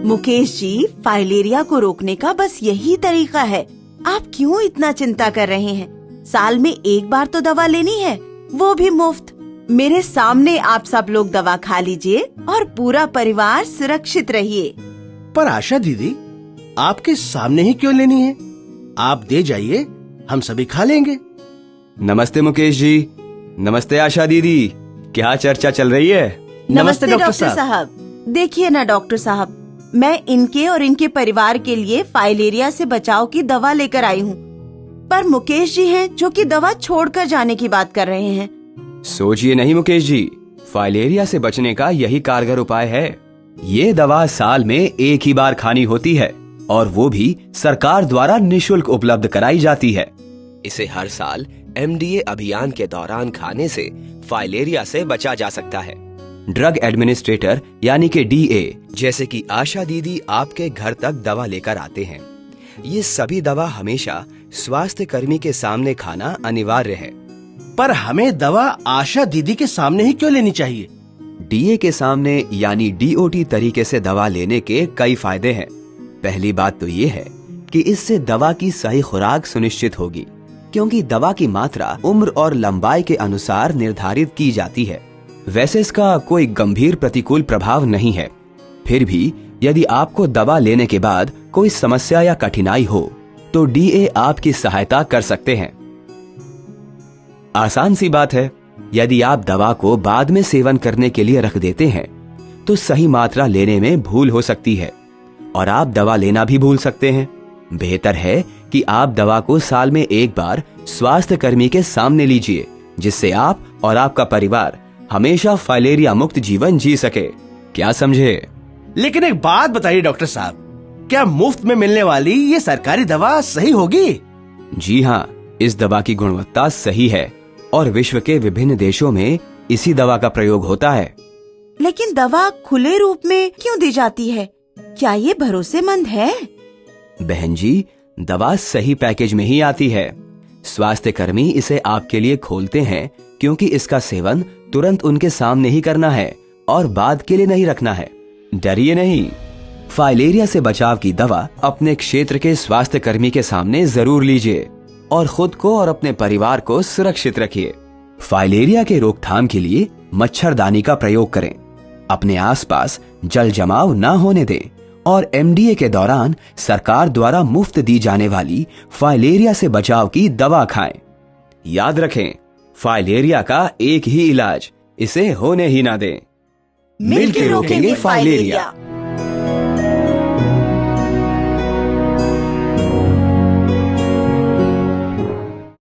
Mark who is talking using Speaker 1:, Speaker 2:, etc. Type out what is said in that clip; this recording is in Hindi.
Speaker 1: मुकेश जी, फाइलेरिया को रोकने का बस यही तरीका है। आप क्यों इतना चिंता कर रहे हैं? साल में एक बार तो दवा लेनी है, वो भी मुफ्त। मेरे सामने आप सब लोग दवा खा लीजिए और पूरा परिवार सुरक्षित रहिए।
Speaker 2: पर आशा दीदी, आपके सामने ही क्यों लेनी है? आप दे जाइए, हम सभी खा लेंगे।
Speaker 3: नमस्ते मुकेश जी। नमस्ते आशा दीदी। क्या चर्चा चल रही है?
Speaker 1: नमस्ते डॉक्टर साहब। देखिए ना डॉक्टर साहब, मैं इनके और इनके परिवार के लिए फाइलेरिया से बचाव की दवा लेकर आई हूँ, पर मुकेश जी हैं जो कि दवा छोड़कर जाने की बात कर रहे हैं।
Speaker 3: सोचिए नहीं मुकेश जी, फाइलेरिया से बचने का यही कारगर उपाय है। ये दवा साल में एक ही बार खानी होती है और वो भी सरकार द्वारा निशुल्क उपलब्ध कराई जाती है।
Speaker 4: इसे हर साल MDA अभियान के दौरान खाने से फाइलेरिया से बचा जा सकता है।
Speaker 3: ड्रग एडमिनिस्ट्रेटर यानी कि DA
Speaker 4: जैसे कि आशा दीदी आपके घर तक दवा लेकर आते हैं। ये सभी दवा हमेशा स्वास्थ्य कर्मी के सामने खाना अनिवार्य है।
Speaker 2: पर हमें दवा आशा दीदी के सामने ही क्यों लेनी चाहिए?
Speaker 3: DA के सामने यानी DOT तरीके से दवा लेने के कई फायदे हैं। पहली बात तो ये है कि इससे दवा की सही खुराक सुनिश्चित होगी, क्योंकि दवा की मात्रा उम्र और लंबाई के अनुसार निर्धारित की जाती है। वैसे इसका कोई गंभीर प्रतिकूल प्रभाव नहीं है। फिर भी यदि आपको दवा लेने के बाद कोई समस्या या कठिनाई हो तो DA आपकी सहायता कर सकते हैं। आसान सी बात है, यदि आप दवा को बाद में सेवन करने के लिए रख देते हैं तो सही मात्रा लेने में भूल हो सकती है और आप दवा लेना भी भूल सकते हैं। बेहतर है कि आप दवा को साल में एक बार स्वास्थ्य कर्मी के सामने लीजिए, जिससे आप और आपका परिवार हमेशा फाइलेरिया मुक्त जीवन जी सके। क्या समझे?
Speaker 2: लेकिन एक बात बताइए डॉक्टर साहब, क्या मुफ्त में मिलने वाली ये सरकारी दवा सही होगी?
Speaker 3: जी हाँ, इस दवा की गुणवत्ता सही है और विश्व के विभिन्न देशों में इसी दवा का प्रयोग होता है।
Speaker 1: लेकिन दवा खुले रूप में क्यों दी जाती है? क्या ये भरोसेमंद है?
Speaker 3: बहन जी, दवा सही पैकेज में ही आती है। स्वास्थ्य कर्मी इसे आपके लिए खोलते हैं क्योंकि इसका सेवन तुरंत उनके सामने ही करना है और बाद के लिए नहीं रखना है। डरिए नहीं, फाइलेरिया से बचाव की दवा अपने क्षेत्र के स्वास्थ्य कर्मी के सामने जरूर लीजिए और खुद को और अपने परिवार को सुरक्षित रखिए। फाइलेरिया के रोकथाम के लिए मच्छरदानी का प्रयोग करें, अपने आसपास जल जमाव न होने दें और MDA के दौरान सरकार द्वारा मुफ्त दी जाने वाली फाइलेरिया से बचाव की दवा खाएं। याद रखें, फाइलेरिया का एक ही इलाज, इसे होने ही ना दें।
Speaker 1: मिलकर रोकेंगे फाइलेरिया।